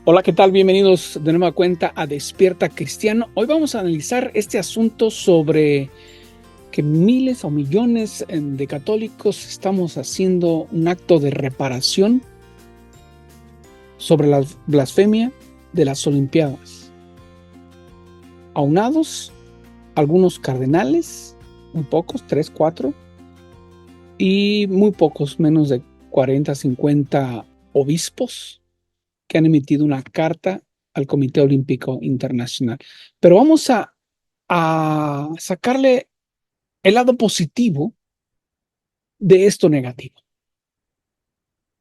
Hola, ¿qué tal? Bienvenidos de nueva cuenta a Despierta Cristiano. Hoy vamos a analizar este asunto sobre que miles o millones de católicos estamos haciendo un acto de reparación sobre la blasfemia de las Olimpiadas. Aunados, algunos cardenales, muy pocos, 3, 4, y muy pocos, menos de 40, 50 obispos que han emitido una carta al Comité Olímpico Internacional. Pero vamos a sacarle el lado positivo de esto negativo.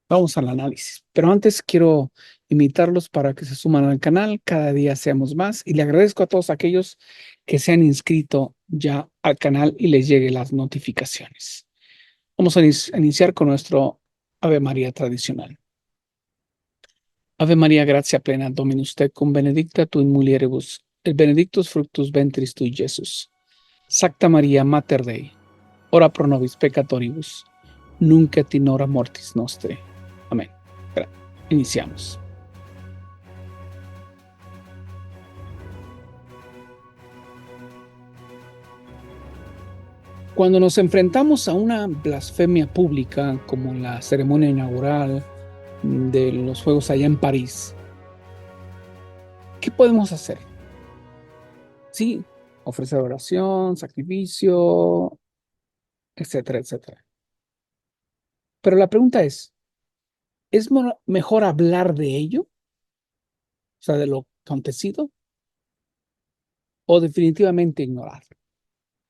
Vamos al análisis. Pero antes quiero invitarlos para que se suman al canal. Cada día seamos más. Y le agradezco a todos aquellos que se han inscrito ya al canal y les lleguen las notificaciones. Vamos a iniciar con nuestro Ave María tradicional. Ave María, gracia plena, Dominus tecum, benedicta tu in mulieribus, et benedictus fructus ventris tui, Jesús. Sacta Maria, Mater Dei, ora pro nobis peccatoribus, nunc et in hora mortis nostre. Amén. Iniciamos. Cuando nos enfrentamos a una blasfemia pública, como la ceremonia inaugural de los Juegos allá en París, ¿qué podemos hacer? Sí, ofrecer oración, sacrificio, etcétera, etcétera. Pero la pregunta ¿es mejor hablar de ello? O sea, de lo acontecido, o definitivamente ignorarlo.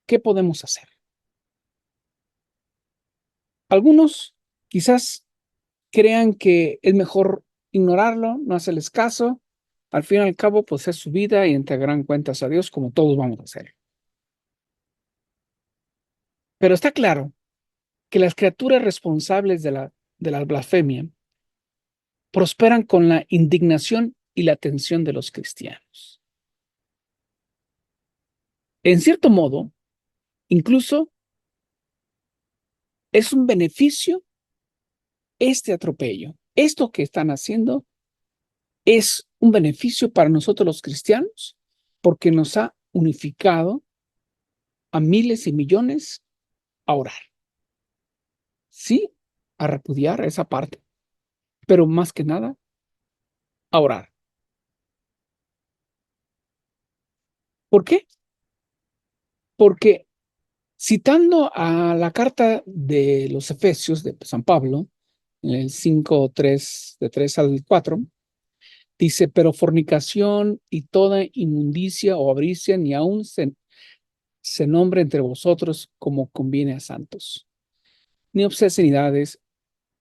¿Qué podemos hacer? Algunos quizás crean que es mejor ignorarlo, no hacerles caso. Al fin y al cabo, pues es su vida y entregarán cuentas a Dios como todos vamos a hacer. Pero está claro que las criaturas responsables de la blasfemia prosperan con la indignación y la atención de los cristianos. En cierto modo, incluso es un beneficio este atropello. Esto que están haciendo es un beneficio para nosotros los cristianos porque nos ha unificado a miles y millones a orar. Sí, a repudiar esa parte, pero más que nada a orar. ¿Por qué? Porque citando a la carta de los Efesios de San Pablo, en el 5:3, de 3 al 4, dice, pero fornicación y toda inmundicia o avaricia ni aun se nombre entre vosotros como conviene a santos. Ni obscenidades,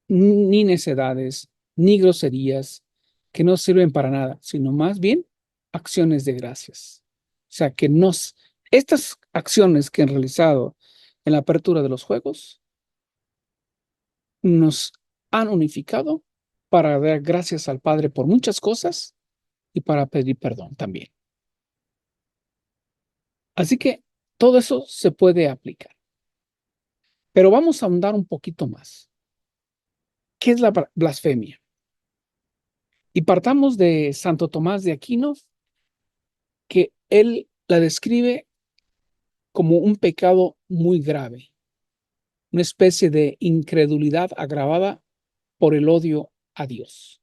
ni necedades, ni groserías, que no sirven para nada, sino más bien acciones de gracias. O sea, estas acciones que han realizado en la apertura de los juegos nos han unificado para dar gracias al Padre por muchas cosas y para pedir perdón también. Así que todo eso se puede aplicar. Pero vamos a ahondar un poquito más. ¿Qué es la blasfemia? Y partamos de Santo Tomás de Aquino, que él la describe como un pecado muy grave, una especie de incredulidad agravada por el odio a Dios.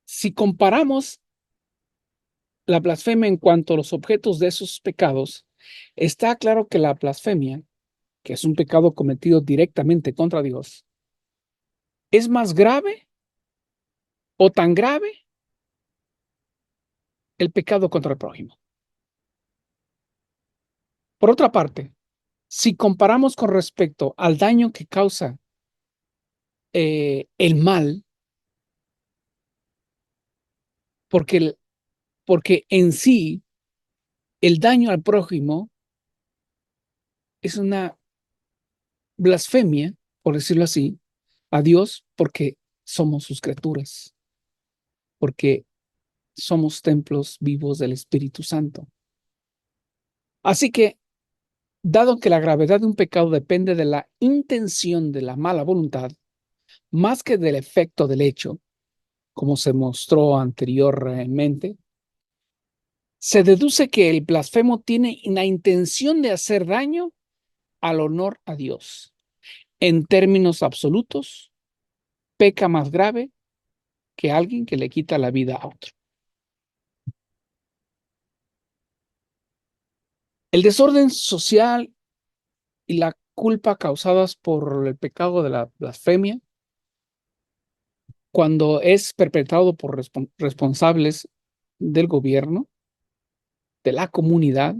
Si comparamos la blasfemia en cuanto a los objetos de esos pecados, está claro que la blasfemia, que es un pecado cometido directamente contra Dios, es más grave o tan grave el pecado contra el prójimo. Por otra parte, si comparamos con respecto al daño que causa el mal, porque, porque en sí el daño al prójimo es una blasfemia, por decirlo así, a Dios, porque somos sus criaturas, porque somos templos vivos del Espíritu Santo. Así que, dado que la gravedad de un pecado depende de la intención de la mala voluntad, más que del efecto del hecho, como se mostró anteriormente, se deduce que el blasfemo tiene la intención de hacer daño al honor a Dios. En términos absolutos, peca más grave que alguien que le quita la vida a otro. El desorden social y la culpa causadas por el pecado de la blasfemia, cuando es perpetrado por responsables del gobierno, de la comunidad,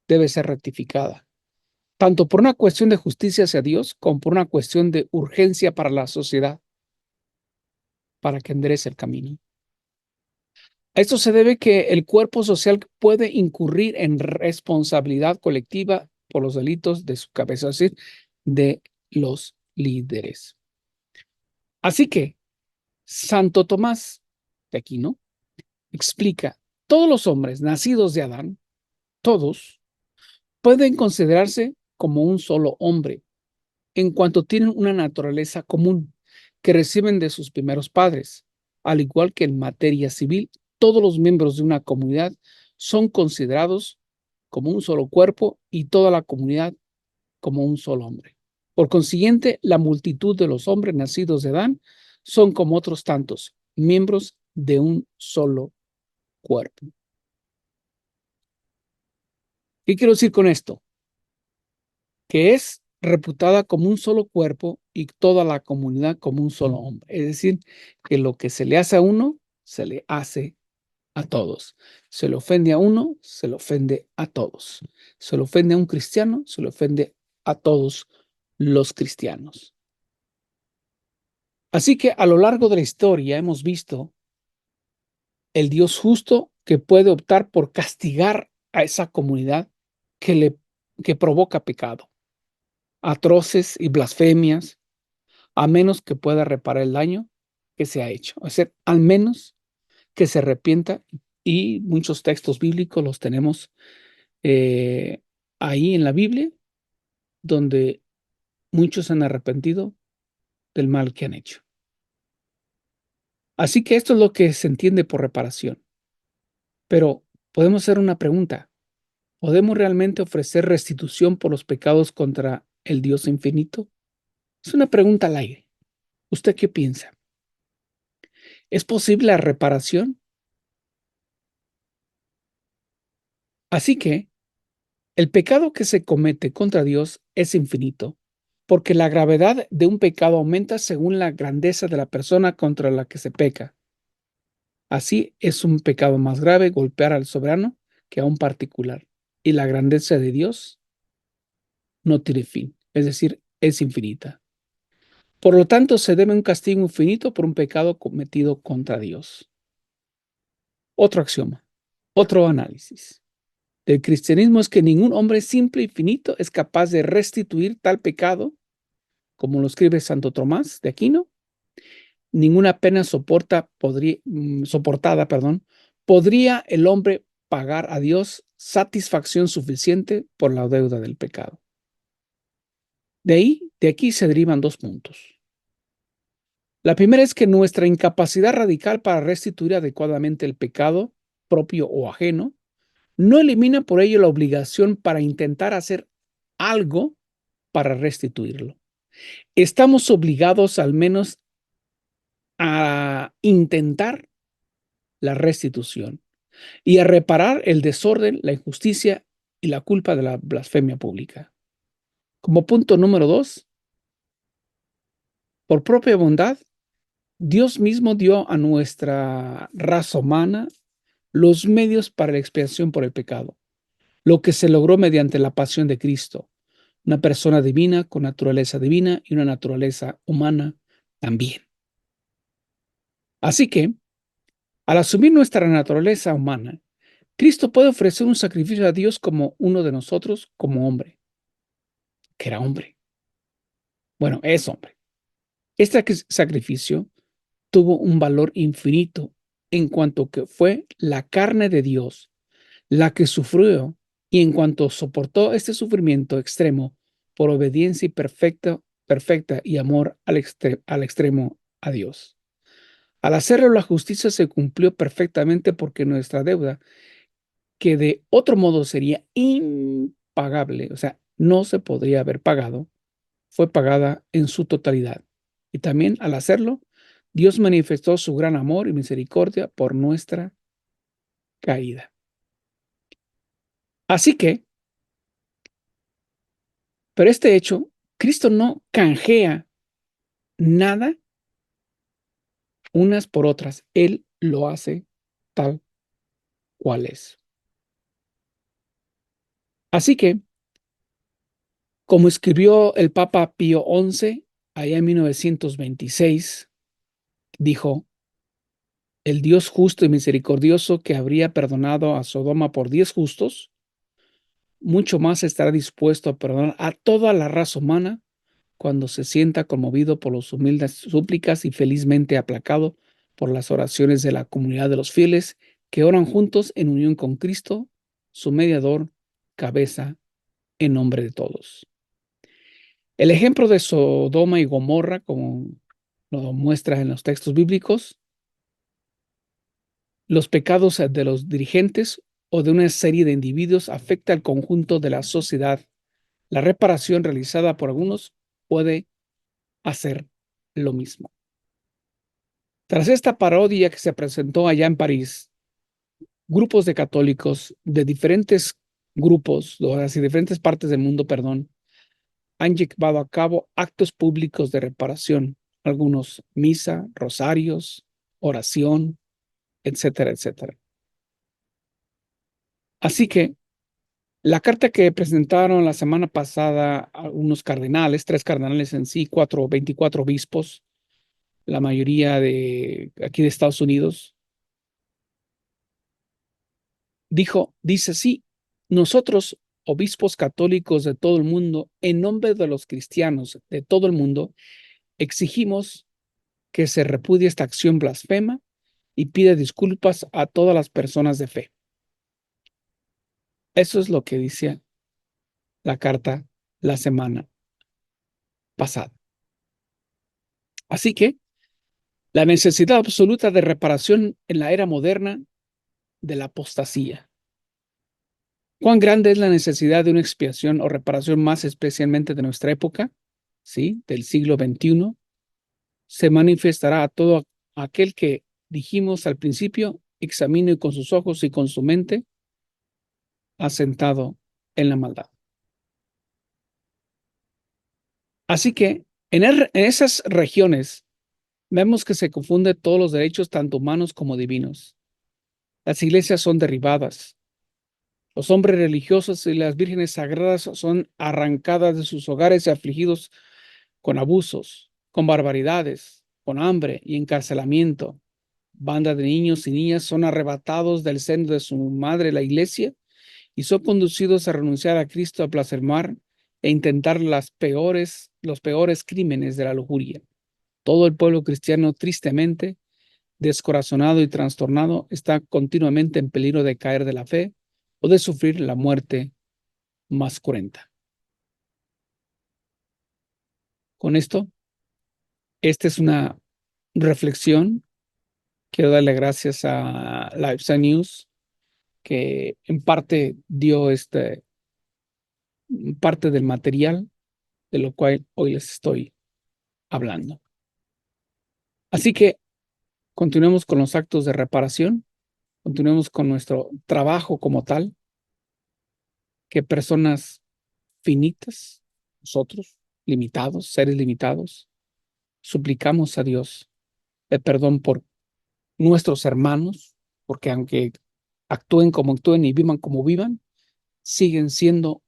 debe ser rectificada, tanto por una cuestión de justicia hacia Dios como por una cuestión de urgencia para la sociedad, para que enderece el camino. A esto se debe que el cuerpo social puede incurrir en responsabilidad colectiva por los delitos de su cabeza, es decir, de los líderes. Así que Santo Tomás de Aquino explica, todos los hombres nacidos de Adán, todos, pueden considerarse como un solo hombre, en cuanto tienen una naturaleza común que reciben de sus primeros padres. Al igual que en materia civil, todos los miembros de una comunidad son considerados como un solo cuerpo y toda la comunidad como un solo hombre. Por consiguiente, la multitud de los hombres nacidos de Adán son como otros tantos, miembros de un solo cuerpo. ¿Qué quiero decir con esto? Que es reputada como un solo cuerpo y toda la comunidad como un solo hombre. Es decir, que lo que se le hace a uno, se le hace a todos. Se le ofende a uno, se le ofende a todos. Se le ofende a un cristiano, se le ofende a todos los cristianos. Así que a lo largo de la historia hemos visto el Dios justo que puede optar por castigar a esa comunidad que provoca pecado, atroces y blasfemias, a menos que pueda reparar el daño que se ha hecho. Es decir, al menos que se arrepienta, y muchos textos bíblicos los tenemos ahí en la Biblia, donde muchos se han arrepentido del mal que han hecho. Así que esto es lo que se entiende por reparación. Pero podemos hacer una pregunta. ¿Podemos realmente ofrecer restitución por los pecados contra el Dios infinito? Es una pregunta al aire. ¿Usted qué piensa? ¿Es posible la reparación? Así que el pecado que se comete contra Dios es infinito, porque la gravedad de un pecado aumenta según la grandeza de la persona contra la que se peca. Así es un pecado más grave golpear al soberano que a un particular, y la grandeza de Dios no tiene fin, es decir, es infinita. Por lo tanto, se debe un castigo infinito por un pecado cometido contra Dios. Otro axioma, otro análisis del cristianismo es que ningún hombre simple y finito es capaz de restituir tal pecado, como lo escribe Santo Tomás de Aquino. Ninguna pena soportada, podría el hombre pagar a Dios satisfacción suficiente por la deuda del pecado. De aquí se derivan dos puntos. La primera es que nuestra incapacidad radical para restituir adecuadamente el pecado, propio o ajeno, no elimina por ello la obligación para intentar hacer algo para restituirlo. Estamos obligados al menos a intentar la restitución y a reparar el desorden, la injusticia y la culpa de la blasfemia pública. Como punto número 2, por propia bondad, Dios mismo dio a nuestra raza humana los medios para la expiación por el pecado, lo que se logró mediante la pasión de Cristo, una persona divina con naturaleza divina y una naturaleza humana también. Así que, al asumir nuestra naturaleza humana, Cristo puede ofrecer un sacrificio a Dios como uno de nosotros, como hombre, que era hombre. Bueno, es hombre. Este sacrificio tuvo un valor infinito en cuanto que fue la carne de Dios la que sufrió, y en cuanto soportó este sufrimiento extremo por obediencia y perfecta y amor al extremo a Dios. Al hacerlo, la justicia se cumplió perfectamente porque nuestra deuda, que de otro modo sería impagable, o sea, no se podría haber pagado, fue pagada en su totalidad. Y también al hacerlo, Dios manifestó su gran amor y misericordia por nuestra caída. Así que, pero este hecho, Cristo no canjea nada unas por otras. Él lo hace tal cual es. Así que, como escribió el Papa Pío XI allá en 1926, dijo: el Dios justo y misericordioso que habría perdonado a Sodoma por 10 justos, mucho más estará dispuesto a perdonar a toda la raza humana cuando se sienta conmovido por las humildes súplicas y felizmente aplacado por las oraciones de la comunidad de los fieles que oran juntos en unión con Cristo, su mediador, cabeza, en nombre de todos. El ejemplo de Sodoma y Gomorra, como lo muestra en los textos bíblicos, los pecados de los dirigentes o de una serie de individuos afecta al conjunto de la sociedad. La reparación realizada por algunos puede hacer lo mismo. Tras esta parodia que se presentó allá en París, grupos de católicos de diferentes grupos, así diferentes partes del mundo, perdón, han llevado a cabo actos públicos de reparación, algunos misa, rosarios, oración, etcétera, etcétera. Así que la carta que presentaron la semana pasada algunos cardenales, 3 cardenales en sí, 24 obispos, la mayoría de aquí de Estados Unidos, dice sí, nosotros, obispos católicos de todo el mundo, en nombre de los cristianos de todo el mundo, exigimos que se repudie esta acción blasfema y pide disculpas a todas las personas de fe. Eso es lo que dice la carta la semana pasada. Así que la necesidad absoluta de reparación en la era moderna de la apostasía. ¿Cuán grande es la necesidad de una expiación o reparación más especialmente de nuestra época? ¿Sí? Del siglo XXI. Se manifestará a todo aquel que dijimos al principio, examine con sus ojos y con su mente, asentado en la maldad. Así que en esas regiones vemos que se confunde todos los derechos, tanto humanos como divinos. Las iglesias son derribadas. Los hombres religiosos y las vírgenes sagradas son arrancadas de sus hogares y afligidos con abusos, con barbaridades, con hambre y encarcelamiento. Bandas de niños y niñas son arrebatados del seno de su madre, la iglesia, y son conducidos a renunciar a Cristo, a blasfemar e intentar los peores crímenes de la lujuria. Todo el pueblo cristiano, tristemente, descorazonado y trastornado, está continuamente en peligro de caer de la fe o de sufrir la muerte más cruenta. Con esto, esta es una reflexión. Quiero darle gracias a Lifestyle News, que en parte dio parte del material de lo cual hoy les estoy hablando. Así que continuemos con los actos de reparación, continuemos con nuestro trabajo como tal, que personas finitas, nosotros, limitados, seres limitados, suplicamos a Dios el perdón por nuestros hermanos, porque aunque actúen como actúen y vivan como vivan, siguen siendo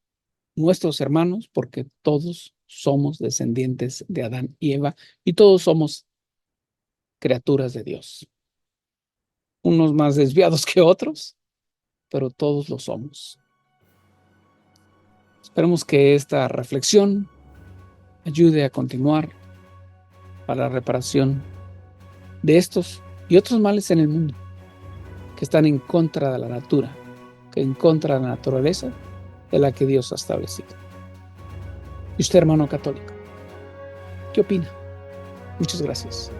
nuestros hermanos, porque todos somos descendientes de Adán y Eva y todos somos criaturas de Dios. Unos más desviados que otros, pero todos lo somos. Esperemos que esta reflexión ayude a continuar para la reparación de estos y otros males en el mundo que están en contra de la natura, que en contra de la naturaleza de la que Dios ha establecido. Y usted, hermano católico, ¿qué opina? Muchas gracias.